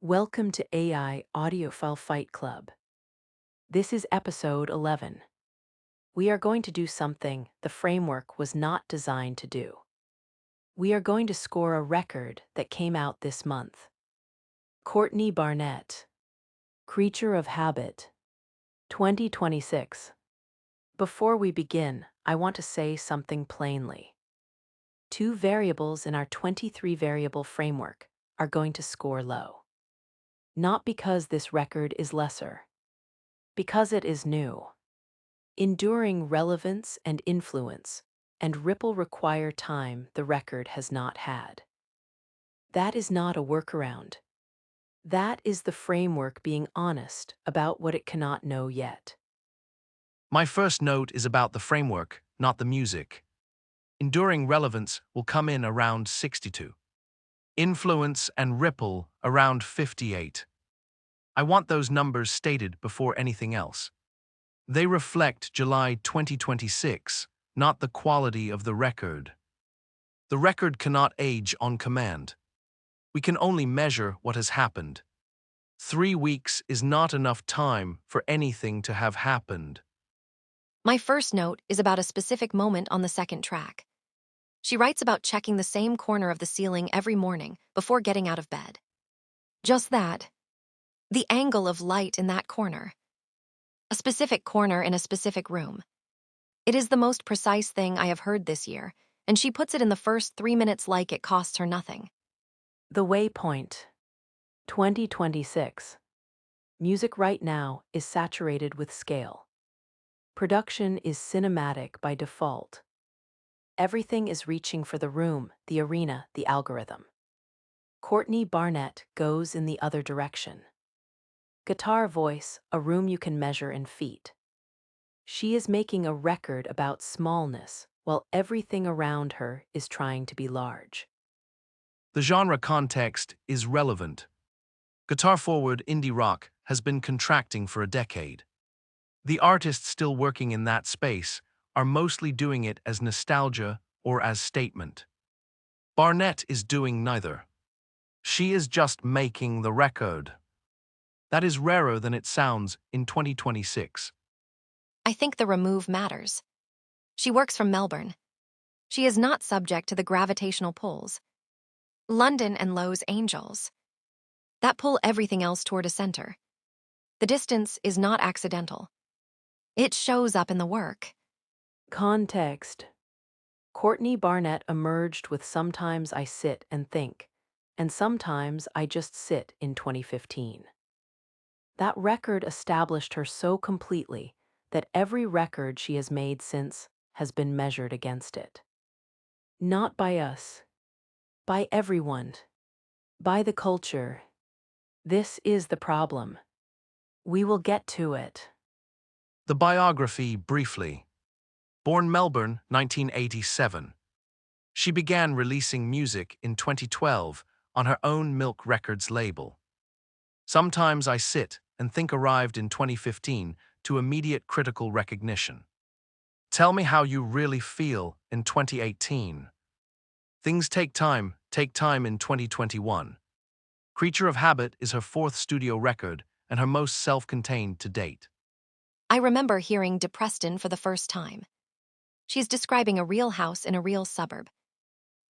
Welcome to AI Audiophile Fight Club. This is episode 11. We are going to do something the framework was not designed to do. We are going to score a record that came out this month. Courtney Barnett, Creature of Habit, 2026. Before we begin, I want to say something plainly. Two variables in our 23-variable framework are going to score low. Not because this record is lesser. Because it is new. Enduring relevance and influence, and ripple require time the record has not had. That is not a workaround. That is the framework being honest about what it cannot know yet. My first note is about the framework, not the music. Enduring relevance will come in around 62. Influence and ripple around 58. I want those numbers stated before anything else. They reflect July 2026, not the quality of the record. The record cannot age on command. We can only measure what has happened. 3 weeks is not enough time for anything to have happened. My first note is about a specific moment on the second track. She writes about checking the same corner of the ceiling every morning before getting out of bed. Just that. The angle of light in that corner. A specific corner in a specific room. It is the most precise thing I have heard this year, and she puts it in the first 3 minutes like it costs her nothing. The Waypoint, 2026. Music right now is saturated with scale. Production is cinematic by default. Everything is reaching for the room, the arena, the algorithm. Courtney Barnett goes in the other direction. Guitar voice, a room you can measure in feet. She is making a record about smallness, while everything around her is trying to be large. The genre context is relevant. Guitar-forward indie rock has been contracting for a decade. The artists still working in that space are mostly doing it as nostalgia or as statement. Barnett is doing neither. She is just making the record. That is rarer than it sounds in 2026. I think the remove matters. She works from Melbourne. She is not subject to the gravitational pulls. London and Los Angeles. That pull everything else toward a center. The distance is not accidental. It shows up in the work. Context. Courtney Barnett emerged with Sometimes I Sit and Think, and Sometimes I Just Sit in 2015. That record established her so completely that every record she has made since has been measured against it. Not by us, by everyone, by the culture. This is the problem. We will get to it. The biography briefly. Born Melbourne, 1987. She began releasing music in 2012 on her own Milk Records label. Sometimes I Sit and Think arrived in 2015 to immediate critical recognition. Tell Me How You Really Feel in 2018. Things Take Time in 2021. Creature of Habit is her fourth studio record and her most self-contained to date. I remember hearing Depreston for the first time. She's describing a real house in a real suburb.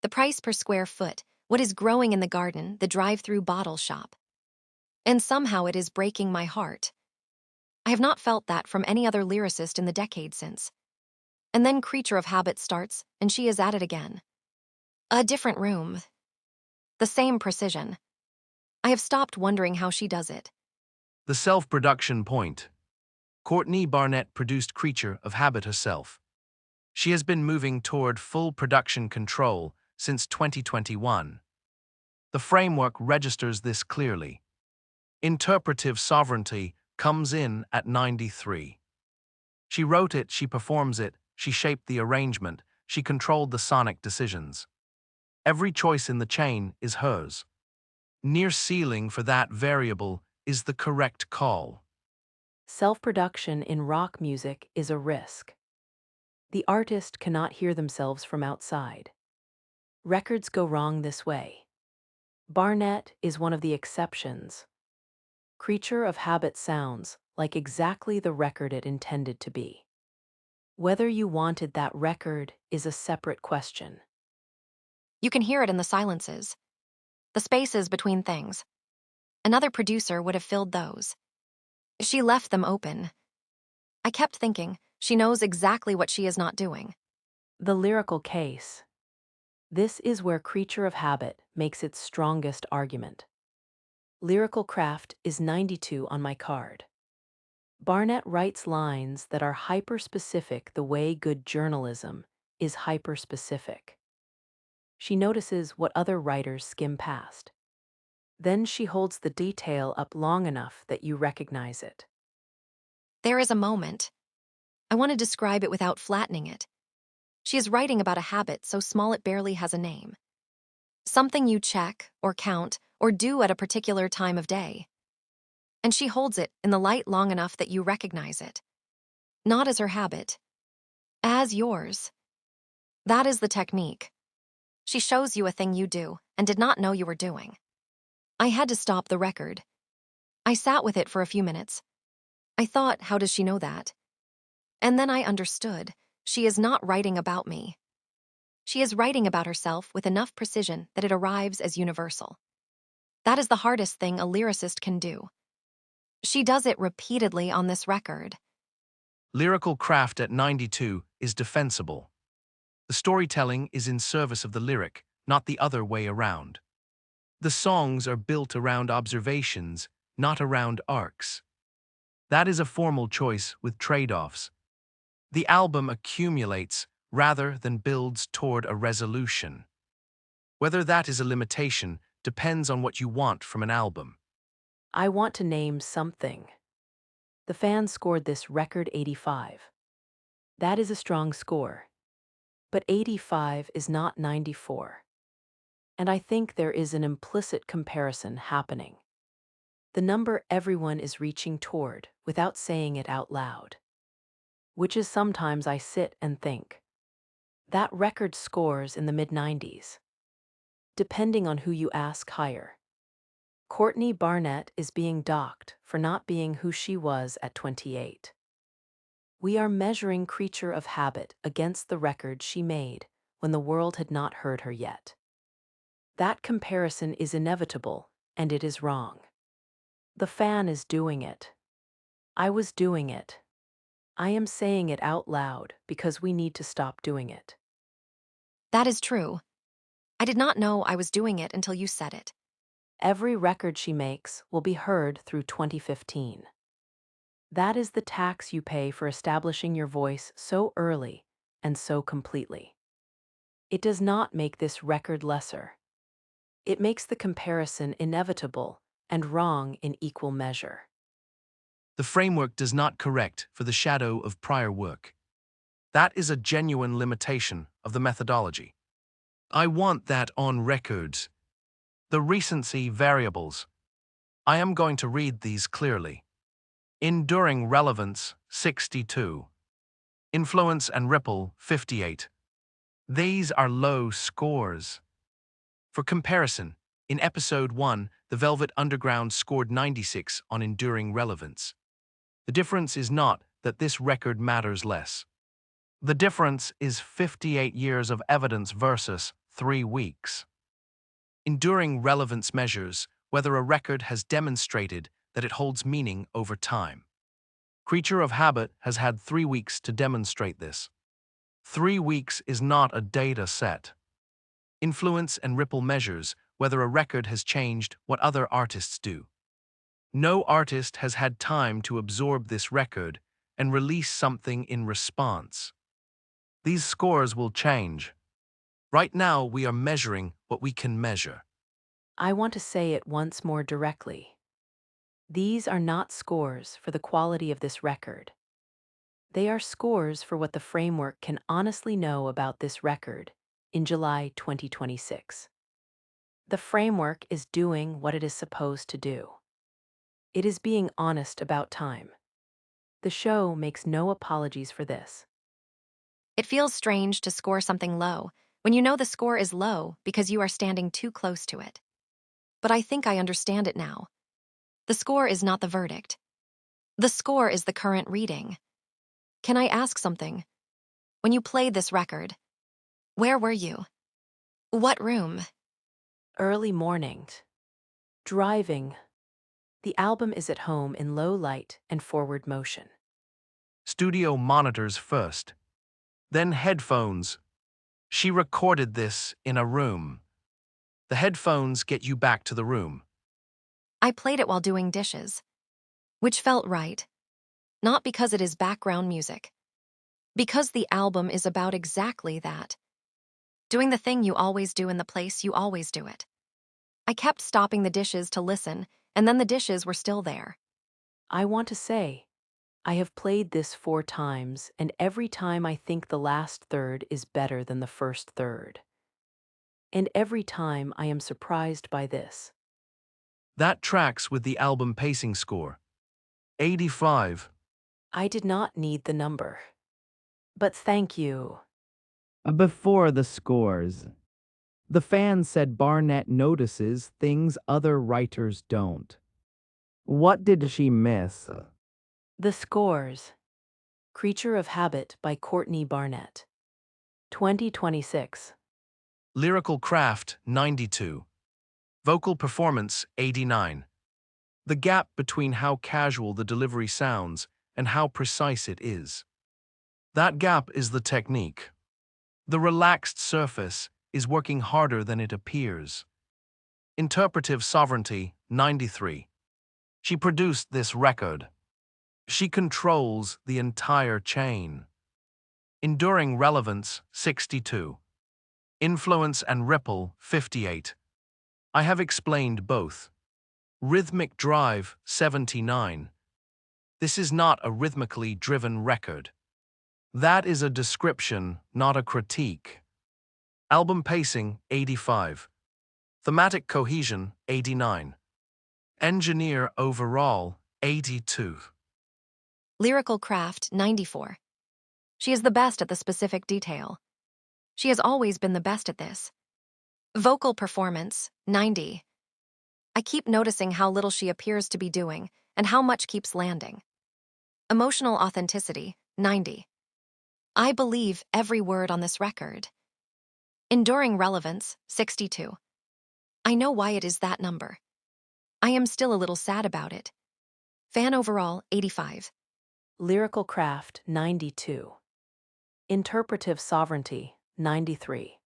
The price per square foot, what is growing in the garden, the drive-through bottle shop. And somehow it is breaking my heart. I have not felt that from any other lyricist in the decade since. And then Creature of Habit starts, and she is at it again. A different room. The same precision. I have stopped wondering how she does it. The self-production point. Courtney Barnett produced Creature of Habit herself. She has been moving toward full production control since 2021. The framework registers this clearly. Interpretive sovereignty comes in at 93. She wrote it, she performs it, she shaped the arrangement, she controlled the sonic decisions. Every choice in the chain is hers. Near ceiling for that variable is the correct call. Self-production in rock music is a risk. The artist cannot hear themselves from outside. Records go wrong this way. Barnett is one of the exceptions. Creature of Habit sounds like exactly the record it intended to be. Whether you wanted that record is a separate question. You can hear it in the silences, the spaces between things. Another producer would have filled those. She left them open. I kept thinking, she knows exactly what she is not doing. The lyrical case. This is where Creature of Habit makes its strongest argument. Lyrical craft is 92 on my card. Barnett writes lines that are hyper-specific the way good journalism is hyper-specific. She notices what other writers skim past. Then she holds the detail up long enough that you recognize it. There is a moment. I want to describe it without flattening it. She is writing about a habit so small it barely has a name. Something you check, or count, or do at a particular time of day. And she holds it in the light long enough that you recognize it. Not as her habit, as yours. That is the technique. She shows you a thing you do and did not know you were doing. I had to stop the record. I sat with it for a few minutes. I thought, how does she know that? And then I understood. She is not writing about me. She is writing about herself with enough precision that it arrives as universal. That is the hardest thing a lyricist can do. She does it repeatedly on this record. Lyrical craft at 92 is defensible. The storytelling is in service of the lyric, not the other way around. The songs are built around observations, not around arcs. That is a formal choice with trade-offs. The album accumulates rather than builds toward a resolution. Whether that is a limitation depends on what you want from an album. I want to name something. The fans scored this record 85. That is a strong score. But 85 is not 94. And I think there is an implicit comparison happening. The number everyone is reaching toward without saying it out loud. Which is sometimes I sit and think. That record scores in the mid-90s. Depending on who you ask higher. Courtney Barnett is being docked for not being who she was at 28. We are measuring Creature of Habit against the record she made when the world had not heard her yet. That comparison is inevitable, and it is wrong. The fan is doing it. I was doing it. I am saying it out loud because we need to stop doing it. That is true. I did not know I was doing it until you said it. Every record she makes will be heard through 2015. That is the tax you pay for establishing your voice so early and so completely. It does not make this record lesser. It makes the comparison inevitable and wrong in equal measure. The framework does not correct for the shadow of prior work. That is a genuine limitation of the methodology. I want that on records. The recency variables. I am going to read these clearly. Enduring relevance, 62. Influence and ripple, 58. These are low scores. For comparison, in episode 1, the Velvet Underground scored 96 on enduring relevance. The difference is not that this record matters less. The difference is 58 years of evidence versus 3 weeks. Enduring relevance measures whether a record has demonstrated that it holds meaning over time. Creature of Habit has had 3 weeks to demonstrate this. 3 weeks is not a data set. Influence and ripple measures whether a record has changed what other artists do. No artist has had time to absorb this record and release something in response. These scores will change. Right now, we are measuring what we can measure. I want to say it once more directly. These are not scores for the quality of this record. They are scores for what the framework can honestly know about this record in July 2026. The framework is doing what it is supposed to do. It is being honest about time. The show makes no apologies for this. It feels strange to score something low when you know the score is low because you are standing too close to it. but I think I understand it now. The score is not the verdict. The score is the current reading. Can I ask something? When you played this record, where were you? What room? Early mornings. Driving. The album is at home in low light and forward motion. Studio monitors first, then headphones. She recorded this in a room. The headphones get you back to the room. I played it while doing dishes, which felt right. Not because it is background music. Because the album is about exactly that. Doing the thing you always do in the place you always do it. I kept stopping the dishes to listen, and then the dishes were still there. I want to say, I have played this 4 times, and every time I think the last third is better than the first third. And every time I am surprised by this. That tracks with the album pacing score. 85. I did not need the number. But thank you. Before the scores, the fans said Barnett notices things other writers don't. What did she miss? The scores. Creature of Habit by Courtney Barnett. 2026. Lyrical craft, 92. Vocal performance, 89. The gap between how casual the delivery sounds and how precise it is. That gap is the technique. The relaxed surface is working harder than it appears. Interpretive sovereignty, 93. She produced this record. She controls the entire chain. Enduring relevance, 62. Influence and ripple, 58. I have explained both. Rhythmic drive, 79. This is not a rhythmically driven record. That is a description, not a critique. Album pacing, 85. Thematic cohesion, 89. Engineer overall, 82. Lyrical craft, 94. She is the best at the specific detail. She has always been the best at this. Vocal performance, 90. I keep noticing how little she appears to be doing and how much keeps landing. Emotional authenticity, 90. I believe every word on this record. Enduring relevance, 62. I know why it is that number. I am still a little sad about it. Fan overall, 85. Lyrical craft, 92. Interpretive sovereignty, 93.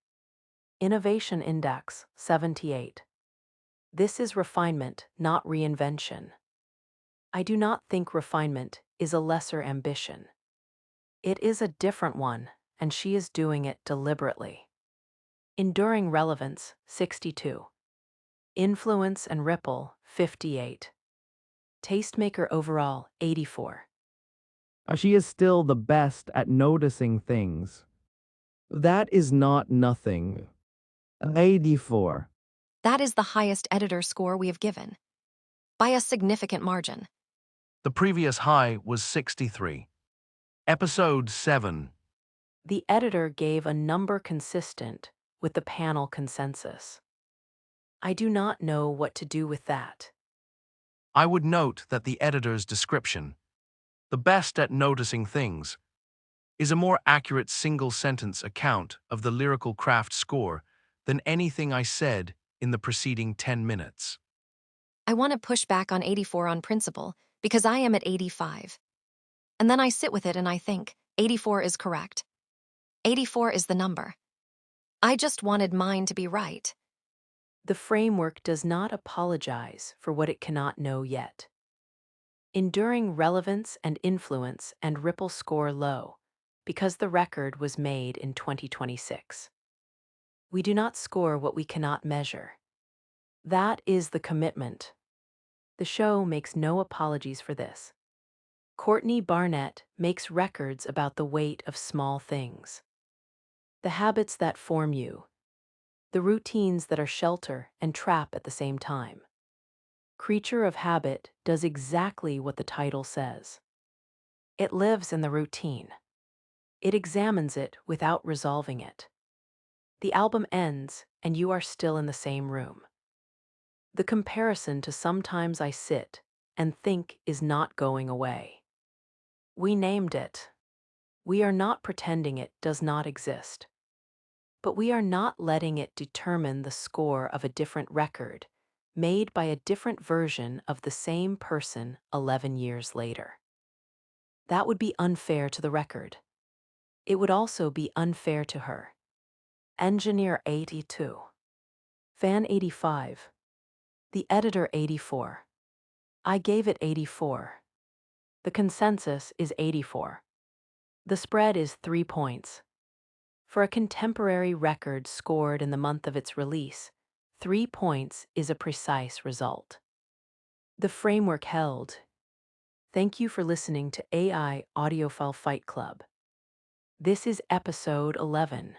Innovation index, 78. This is refinement, not reinvention. I do not think refinement is a lesser ambition. It is a different one, and she is doing it deliberately. Enduring relevance, 62. Influence and ripple, 58. Tastemaker overall, 84. She is still the best at noticing things. That is not nothing. 84. That is the highest editor score we have given. By a significant margin. The previous high was 63. Episode 7. The editor gave a number consistent with the panel consensus. I do not know what to do with that. I would note that the editor's description, the best at noticing things, is a more accurate single-sentence account of the lyrical craft score than anything I said in the preceding 10 minutes. I want to push back on 84 on principle because I am at 85. And then I sit with it and I think, 84 is correct. 84 is the number. I just wanted mine to be right. The framework does not apologize for what it cannot know yet. Enduring relevance and influence and ripple score low because the record was made in 2026. We do not score what we cannot measure. That is the commitment. The show makes no apologies for this. Courtney Barnett makes records about the weight of small things. The habits that form you. The routines that are shelter and trap at the same time. Creature of Habit does exactly what the title says. It lives in the routine. It examines it without resolving it. The album ends, and you are still in the same room. The comparison to sometimes I sit and think is not going away. We named it. We are not pretending it does not exist. But we are not letting it determine the score of a different record, made by a different version of the same person 11 years later. That would be unfair to the record. It would also be unfair to her. Engineer 82. Fan 85. The editor 84. I gave it 84. The consensus is 84. The spread is 3 points. For a contemporary record scored in the month of its release, 3 points is a precise result. The framework held. Thank you for listening to AI Audiophile Fight Club. This is episode 11.